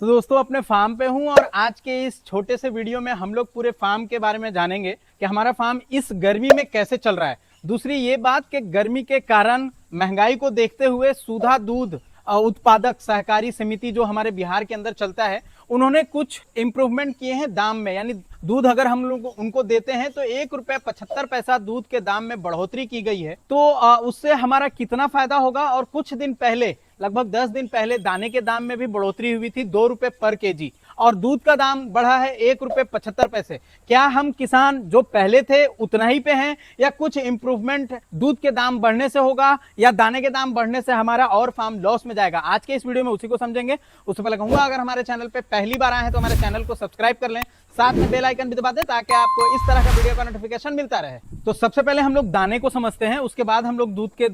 तो दोस्तों अपने फार्म पे हूँ और आज के इस छोटे से वीडियो में हम लोग पूरे फार्म के बारे में जानेंगे कि हमारा फार्म इस गर्मी में कैसे चल रहा है। दूसरी ये बात कि गर्मी के कारण महंगाई को देखते हुए सुधा दूध उत्पादक सहकारी समिति जो हमारे बिहार के अंदर चलता है, उन्होंने कुछ इम्प्रूवमेंट किए हैं दाम में। यानी दूध अगर हम लोग उनको देते हैं तो 1 रुपये 75 पैसा दूध के दाम में बढ़ोतरी की गई है। तो उससे हमारा कितना फायदा होगा। और कुछ दिन पहले, लगभग 10 दिन पहले दाने के दाम में भी बढ़ोतरी हुई थी 2 रुपए पर केजी, और दूध का दाम बढ़ा है 1 रुपये 75 पैसे। क्या हम किसान जो पहले थे उतना ही पे हैं, या कुछ इंप्रूवमेंट दूध के दाम बढ़ने से होगा, या दाने के दाम बढ़ने से हमारा और फार्म लॉस में जाएगा? आज के इस वीडियो में उसी को समझेंगे। उससे पहले कहूंगा, अगर हमारे चैनल पे पहली बार आए हैं तो हमारे चैनल को सब्सक्राइब कर लें, साथ में बेल आइकन भी दबा दें ताकि आपको इस तरह का वीडियो का नोटिफिकेशन मिलता रहे। तो सबसे पहले हम लोग दाने को समझते हैं, उसके बाद हम लोग दूध के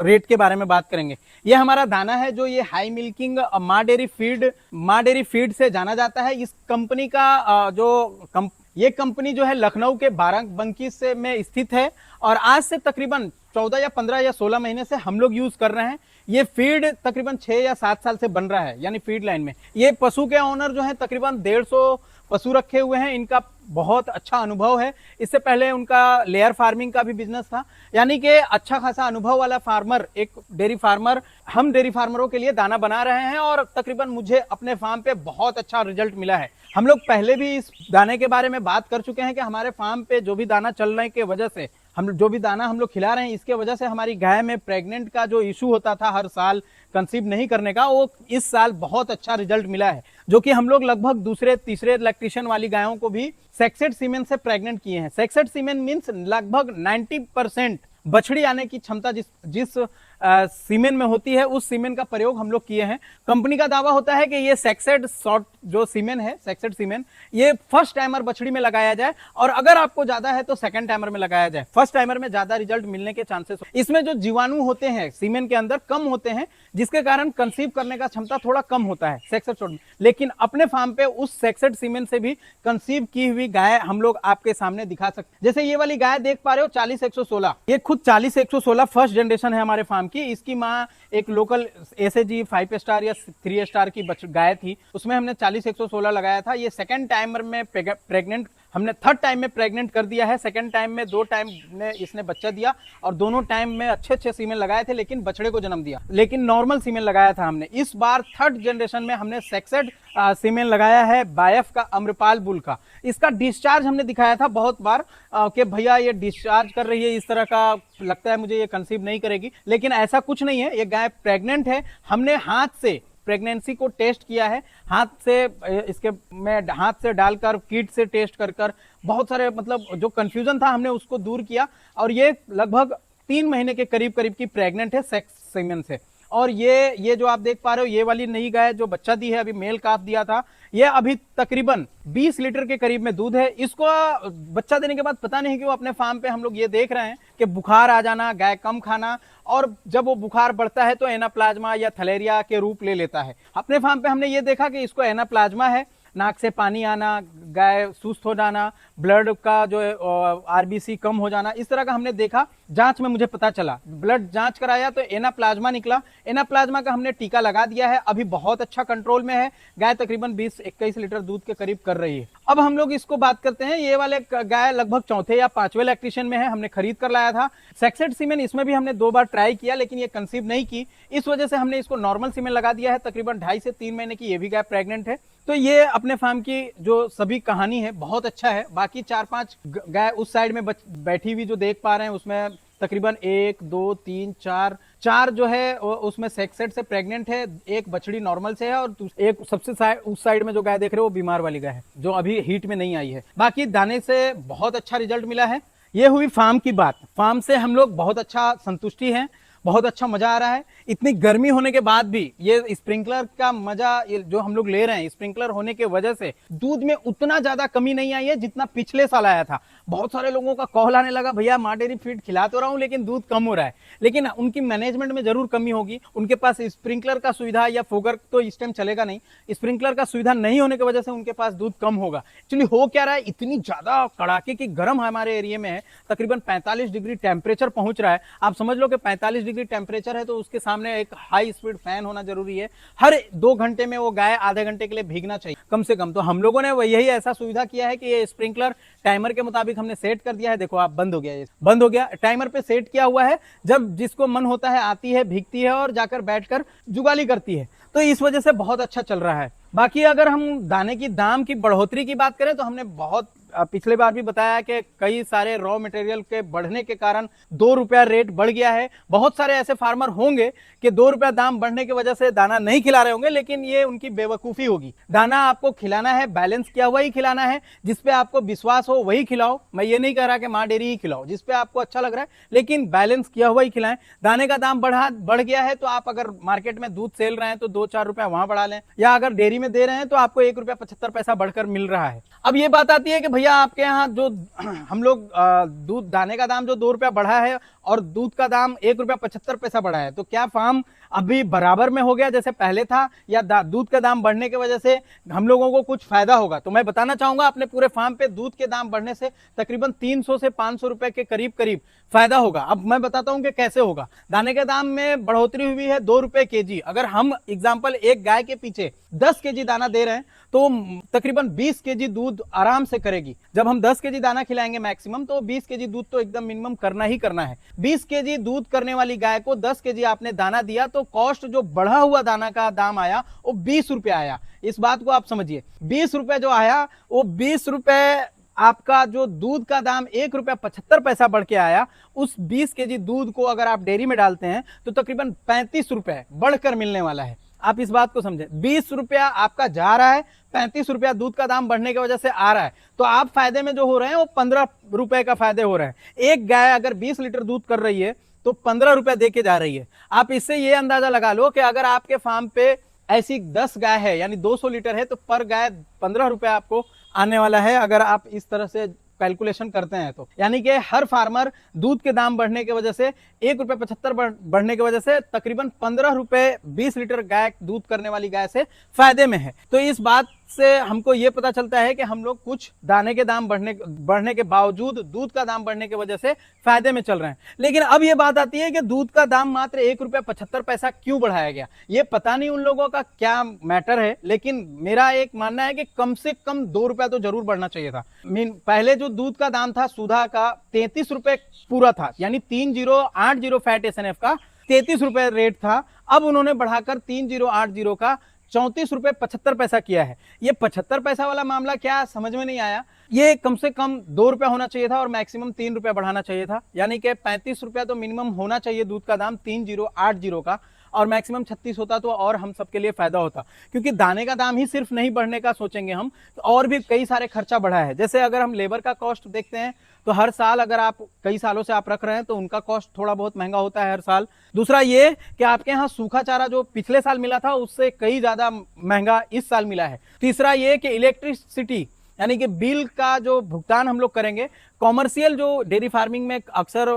रेट के बारे में बात करेंगे। ये हमारा दाना है जो ये हाई मिल्किंग माँ डेयरी फीड से जाना जाता है। इस कंपनी का ये कंपनी जो है लखनऊ के बाराबंकी से में स्थित है, और आज से तकरीबन 14 या 15 या 16 महीने से हम लोग यूज कर रहे हैं। ये फीड तकरीबन 6 या 7 साल से बन रहा है, यानी फीड लाइन में। ये पशु के ऑनर जो है तकरीबन 150 पशु रखे हुए हैं। इनका बहुत अच्छा अनुभव है। इससे पहले उनका लेयर फार्मिंग का भी बिजनेस था, यानी कि अच्छा खासा अनुभव वाला फार्मर, एक डेयरी फार्मर। हम डेयरी फार्मरों के लिए दाना बना रहे हैं और तकरीबन मुझे अपने फार्म पे बहुत अच्छा रिजल्ट मिला है। हम लोग पहले भी इस दाने के बारे में बात कर चुके हैं कि हमारे फार्म पे जो भी दाना चलने के वजह से, हम जो भी दाना हम लोग खिला रहे हैं, इसके वजह से हमारी गाय में प्रेग्नेंट का जो इशू होता था हर साल कंसीव नहीं करने का, वो इस साल बहुत अच्छा रिजल्ट मिला है। जो कि हम लोग लगभग दूसरे तीसरे लैक्टेशन वाली गायों को भी सेक्सेड सीमेन से प्रेग्नेंट किए हैं। सेक्सेड सीमेन मींस लगभग 90% बछड़ी आने की क्षमता जिस सीमेन में होती है, उस सीमेन का प्रयोग हम लोग किए हैं। कंपनी का दावा होता है कि ये सेक्सेड शॉर्ट जो सीमेन है, सेक्सेड सीमेन, ये फर्स्ट टाइमर बछड़ी में लगाया जाए, और अगर आपको ज्यादा है तो सेकंड टाइमर में लगाया जाए। फर्स्ट टाइमर में ज्यादा रिजल्ट मिलने के चांसेस। इसमें जो जीवाणु होते हैं सीमेन के अंदर कम होते हैं, जिसके कारण कंसीव करने का क्षमता थोड़ा कम होता है सेक्सेड शॉर्ट में। लेकिन अपने फार्म पे उस सेक्सेड सीमेन से भी कंसीव की हुई गाय हम लोग आपके सामने दिखा सकते हैं। जैसे ये वाली गाय देख पा रहे हो 40-116, ये खुद 40-116 फर्स्ट जनरेशन है हमारे फार्म की। इसकी माँ एक लोकल एसएजी 5 स्टार या 3 स्टार की गाय थी, उसमें हमने 40-116 लगाया था। ये सेकंड टाइमर में प्रेग्नेंट, हमने थर्ड टाइम में प्रेग्नेंट कर दिया है। सेकंड टाइम में 2 टाइम में इसने बच्चा दिया, और दोनों टाइम में अच्छे सीमेन लगाए थे, लेकिन बछड़े को जन्म दिया, लेकिन नॉर्मल सीमेन लगाया था हमने। इस बार थर्ड जनरेशन में हमने सेक्सेड सीमेन लगाया है बायफ का, अम्रपाल बुल का। इसका डिस्चार्ज हमने दिखाया था बहुत बार कि भैया ये डिस्चार्ज कर रही है, इस तरह का लगता है मुझे ये कंसीव नहीं करेगी, लेकिन ऐसा कुछ नहीं है। ये गाय प्रेग्नेंट है। हमने हाथ से प्रेगनेंसी को टेस्ट किया है, हाथ से इसके में हाथ से डालकर, किट से टेस्ट कर बहुत सारे मतलब जो कंफ्यूजन था हमने उसको दूर किया, और ये लगभग 3 महीने के करीब की प्रेग्नेंट है सेक्स सीमेन से। और ये जो आप देख पा रहे हो, ये वाली नई गाय जो बच्चा दी है, अभी मेल काफ दिया था, ये अभी तकरीबन 20 लीटर के करीब में दूध है। इसको बच्चा देने के बाद पता नहीं कि वो अपने फार्म पे हम लोग ये देख रहे हैं कि बुखार आ जाना, गाय कम खाना, और जब वो बुखार बढ़ता है तो एनाप्लाज्मा या थलेरिया के रूप ले लेता है। अपने फार्म पे हमने ये देखा कि इसको एनाप्लाज्मा है, नाक से पानी आना, गाय सुस्त हो जाना, ब्लड का जो आरबीसी कम हो जाना, इस तरह का हमने देखा। जांच में मुझे पता चला, ब्लड जांच कराया तो एनाप्लाज्मा निकला। एनाप्लाज्मा का हमने टीका लगा दिया है, अभी बहुत अच्छा कंट्रोल में है। गाय तकरीबन 20-21 लीटर दूध के करीब कर रही है। अब हम लोग इसको बात करते हैं, ये वाले गाय लगभग 4थे या 5वें लैक्टेशन में है, हमने खरीद कर लाया था। सेक्सेड सीमेन इसमें भी हमने 2 बार ट्राई किया, लेकिन ये कंसीव नहीं की। इस वजह से हमने इसको नॉर्मल सीमेन लगा दिया है। तकरीबन 2.5 से 3 महीने की ये भी गाय प्रेग्नेंट है। तो ये अपने फार्म की जो सभी कहानी है बहुत अच्छा है। बाकी 4-5 गाय उस साइड में बैठी हुई जो देख पा रहे हैं, उसमें तकरीबन 1, 2, 3, 4 जो है उसमें सेक्सेड से प्रेग्नेंट है, एक बछड़ी नॉर्मल से है, और एक सबसे उस साइड में जो गाय देख रहे हो वो बीमार वाली गाय है जो अभी हीट में नहीं आई है। बाकी दाने से बहुत अच्छा रिजल्ट मिला है। ये हुई फार्म की बात। फार्म से हम लोग बहुत अच्छा संतुष्टि हैं, बहुत अच्छा मजा आ रहा है। इतनी गर्मी होने के बाद भी ये स्प्रिंकलर का मजा जो हम लोग ले रहे हैं, स्प्रिंकलर होने के वजह से दूध में उतना ज्यादा कमी नहीं आई है जितना पिछले साल आया था। बहुत सारे लोगों का कॉल आने लगा, भैया माँ डेयरी फीड खिला तो रहा हूँ लेकिन दूध कम हो रहा है। लेकिन उनकी मैनेजमेंट में जरूर कमी होगी, उनके पास स्प्रिंकलर का सुविधा या फोगर तो इस टाइम चलेगा नहीं, स्प्रिंकलर का सुविधा नहीं होने की वजह से उनके पास दूध कम होगा। एक्चुअली हो क्या रहा है, इतनी ज्यादा कड़ाके की गर्म हमारे एरिया में है, तकरीबन 45 डिग्री टेम्परेचर पहुंच रहा है। आप समझ लो कि 45 डिग्री टेम्परेचर है तो उसके सामने एक हाई स्पीड फैन होना जरूरी है। हर 2 घंटे में वो गाय आधे घंटे के लिए भीगना चाहिए कम से कम। तो हम लोगों ने यही ऐसा सुविधा किया है कि ये स्प्रिंकलर टाइमर के मुताबिक हमने सेट कर दिया है। देखो आप, बंद हो गया, ये बंद हो गया, टाइमर पे सेट किया हुआ है। जब जिसको मन होता है आती है, भीगती है और जाकर बैठकर जुगाली करती है। तो इस वजह से बहुत अच्छा चल रहा है। बाकी अगर हम दाने की दाम की बढ़ोतरी की बात करें तो हमने बहुत पिछले बार भी बताया कि कई सारे रॉ मटेरियल के बढ़ने के कारण 2 रुपया रेट बढ़ गया है। बहुत सारे ऐसे फार्मर होंगे कि 2 रुपया दाम बढ़ने की वजह से दाना नहीं खिला रहे होंगे, लेकिन ये उनकी बेवकूफ़ी होगी। दाना आपको खिलाना है, बैलेंस किया हुआ ही खिलाना है, जिसपे आपको विश्वास हो वही खिलाओ। मैं ये नहीं कह रहा कि माँ डेयरी ही खिलाओ, जिसपे आपको अच्छा लग रहा है, लेकिन बैलेंस किया हुआ ही खिलाएं। दाने का दाम बढ़ गया है तो आप अगर मार्केट में दूध सेल रहे हैं तो 2-4 रुपया वहां बढ़ा लें, या अगर डेयरी में दे रहे हैं तो आपको 1 रुपया 75 पैसा बढ़कर मिल रहा है। अब ये बात आती है कि भैया आपके यहाँ जो हम लोग दूध दाने का दाम जो 2 रुपया बढ़ा है और दूध का दाम 1 रुपया 75 पैसा बढ़ा है, तो क्या फार्म अभी बराबर में हो गया जैसे पहले था, या दूध का दाम बढ़ने की वजह से हम लोगों को कुछ फायदा होगा? तो मैं बताना चाहूंगा, अपने पूरे फार्म पे दूध के दाम बढ़ने से तकरीबन 300 से 500 रुपए के करीब फायदा होगा। अब मैं बताता हूं कि कैसे होगा। दाने के दाम में बढ़ोतरी हुई है 2 रुपए केजी। अगर हम एग्जाम्पल एक गाय के पीछे 10 केजी दाना दे रहे हैं तो तकरीबन 20 केजी दूध आराम से करेगी। जब हम 10 केजी दाना खिलाएंगे मैक्सिमम, तो 20 केजी दूध तो एकदम मिनिमम करना ही करना है। 20 केजी दूध करने वाली गाय को 10 केजी आपने दाना दिया तो कॉस्ट जो बढ़ा हुआ दाना का दाम आया वो 20 रुपए आया। इस बात को आप समझिए, 20 रुपए जो आया वो 20 रुपए आपका जो दूध का दाम 1 रुपया 75 पैसा बढ़ के आया, उस 20 केजी दूध को अगर आप डेयरी में डालते हैं तो तकरीबन 35 रुपए बढ़कर मिलने वाला है। आप इस बात को समझें, 20 रुपया आपका जा रहा है, 35 रुपया दूध का दाम बढ़ने की वजह से आ रहा है, तो आप फायदे में जो हो रहे हैं वो 15 रुपए का फायदे हो रहे हैं। एक गाय अगर 20 लीटर दूध कर रही है तो 15 रुपया दे के जा रही है। आप इससे ये अंदाजा लगा लो कि अगर आपके फार्म पे ऐसी 10 गाय है यानी 200 लीटर है तो पर गाय 15 रुपया आपको आने वाला है, अगर आप इस तरह से कैलकुलेशन करते हैं तो। यानी कि हर फार्मर दूध के दाम बढ़ने की वजह से 1 रुपया 75 बढ़ने की वजह से तकरीबन 15 रुपए 20 लीटर गाय दूध करने वाली गाय से फायदे में है। तो इस बात से हमको ये पता चलता है कि हम लोग कुछ दाने के दाम बढ़ने के बावजूद दूध का दाम बढ़ने की वजह से फायदे में चल रहे हैं। लेकिन अब ये बात आती है कि दूध का दाम मात्र 1 रुपया 75 पैसा क्यों बढ़ाया गया? ये पता नहीं उन लोगों का क्या मैटर है, लेकिन मेरा एक मानना है कि कम से कम 2 रुपया तो जरूर बढ़ना चाहिए था। पहले जो दूध का दाम था सुधा का 33 रुपए पूरा था, यानी 3080 फैट एसएनएफ का 33 रुपए रेट था। अब उन्होंने बढ़ाकर 3080 का 34 रुपए 75 पैसा किया है। ये 75 पैसा वाला मामला क्या समझ में नहीं आया। ये कम से कम 2 रुपया होना चाहिए था और मैक्सिमम 3 रुपया बढ़ाना चाहिए था, यानी कि 35 रुपया तो मिनिमम होना चाहिए दूध का दाम 3080 का, और मैक्सिमम 36 होता तो और हम सबके लिए फायदा होता। क्योंकि दाने का दाम ही सिर्फ नहीं बढ़ने का सोचेंगे हम, तो और भी कई सारे खर्चा बढ़ा है। जैसे अगर हम लेबर का कॉस्ट देखते हैं तो हर साल अगर आप कई सालों से आप रख रहे हैं तो उनका कॉस्ट थोड़ा बहुत महंगा होता है हर साल। दूसरा ये कि आपके यहाँ सूखा चारा जो पिछले साल मिला था उससे कई ज्यादा महंगा इस साल मिला है। तीसरा ये कि इलेक्ट्रिसिटी यानी कि बिल का जो भुगतान हम लोग करेंगे, कॉमर्शियल जो डेयरी फार्मिंग में अक्सर,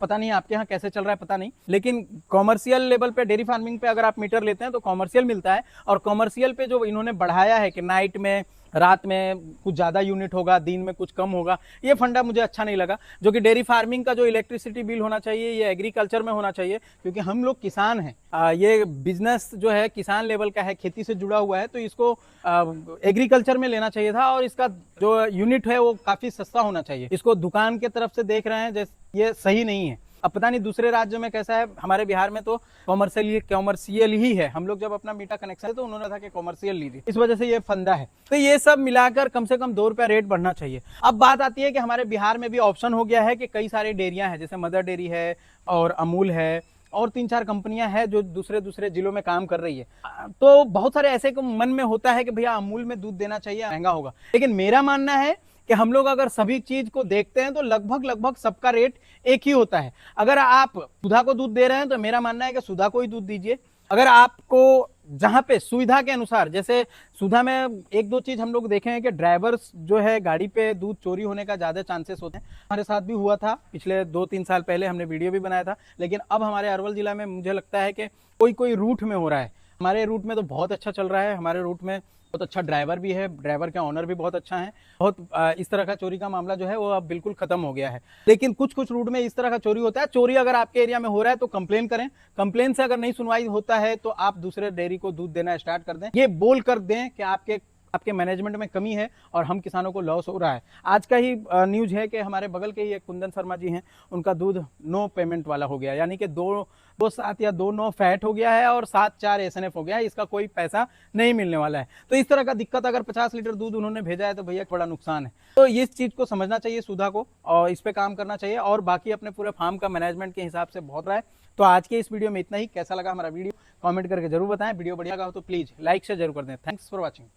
पता नहीं आपके यहाँ कैसे चल रहा है पता नहीं, लेकिन कॉमर्शियल लेवल पे डेयरी फार्मिंग पे अगर आप मीटर लेते हैं तो कॉमर्शियल मिलता है। और कॉमर्शियल पे जो इन्होंने बढ़ाया है कि नाइट में, रात में कुछ ज़्यादा यूनिट होगा, दिन में कुछ कम होगा, ये फंडा मुझे अच्छा नहीं लगा। जो कि डेयरी फार्मिंग का जो इलेक्ट्रिसिटी बिल होना चाहिए ये एग्रीकल्चर में होना चाहिए, क्योंकि हम लोग किसान हैं। ये बिजनेस जो है किसान लेवल का है, खेती से जुड़ा हुआ है, तो इसको एग्रीकल्चर में लेना चाहिए था। और इसका जो यूनिट है वो काफ़ी सस्ता होना चाहिए। इसको दुकान के तरफ से देख रहे हैं जैसे, ये सही नहीं है। अब पता नहीं दूसरे राज्यों में कैसा है, हमारे बिहार में तो कॉमर्शियल ही है। हम लोग जब अपना मीठा कनेक्शन है तो उन्होंने कहा कि कॉमर्शियल लीजिए, इस वजह से ये फंदा है। तो ये सब मिलाकर कम से कम 2 रुपया रेट बढ़ना चाहिए। अब बात आती है कि हमारे बिहार में भी ऑप्शन हो गया है कि कई सारी डेयरियां हैं, जैसे मदर डेयरी है और अमूल है और 3-4 कंपनियां हैं जो दूसरे जिलों में काम कर रही है। तो बहुत सारे ऐसे को मन में होता है कि भैया अमूल में दूध देना चाहिए, महंगा होगा। लेकिन मेरा मानना है कि हम लोग अगर सभी चीज को देखते हैं तो लगभग सबका रेट एक ही होता है। अगर आप सुधा को दूध दे रहे हैं तो मेरा मानना है कि सुधा को ही दूध दीजिए। अगर आपको जहाँ पे सुविधा के अनुसार, जैसे सुधा में एक दो चीज हम लोग देखे हैं कि ड्राइवर्स जो है गाड़ी पे दूध चोरी होने का ज्यादा चांसेस होते हैं। हमारे साथ भी हुआ था पिछले 2-3 साल पहले, हमने वीडियो भी बनाया था। लेकिन अब हमारे अरवल जिला में मुझे लगता है कि कोई कोई रूट में हो रहा है। हमारे रूट में तो बहुत अच्छा चल रहा है, हमारे रूट में बहुत अच्छा ड्राइवर भी है, ड्राइवर के ऑनर भी बहुत अच्छा है। बहुत इस तरह का चोरी का मामला जो है वो अब बिल्कुल खत्म हो गया है। लेकिन कुछ कुछ रूट में इस तरह का चोरी होता है। चोरी अगर आपके एरिया में हो रहा है तो कंप्लेन करें। कंप्लेन से अगर नहीं सुनवाई होता है तो आप दूसरे डेयरी को दूध देना स्टार्ट कर दें। ये बोल कर दें कि आपके मैनेजमेंट में कमी है और हम किसानों को लॉस हो रहा है। आज का ही न्यूज है कि हमारे बगल के ही एक कुंदन शर्मा जी हैं, उनका दूध नो पेमेंट वाला हो गया, यानी कि 2.7 या 2.9 फैट हो गया है और 7.4 एसएनएफ हो गया है। इसका कोई पैसा नहीं मिलने वाला है। तो इस तरह का दिक्कत, अगर 50 लीटर दूध उन्होंने भेजा है तो भैया बड़ा नुकसान है। तो इस चीज को समझना चाहिए सुधा को और इस पे काम करना चाहिए, और बाकी अपने पूरे फार्म का मैनेजमेंट के हिसाब से बहुत रहा है। तो आज के इस वीडियो में इतना ही। कैसा लगा हमारा वीडियो कमेंट करके जरूर बताएं। वीडियो बढ़िया लगा हो तो प्लीज लाइक से जरूर कर दें। Thanks for watching.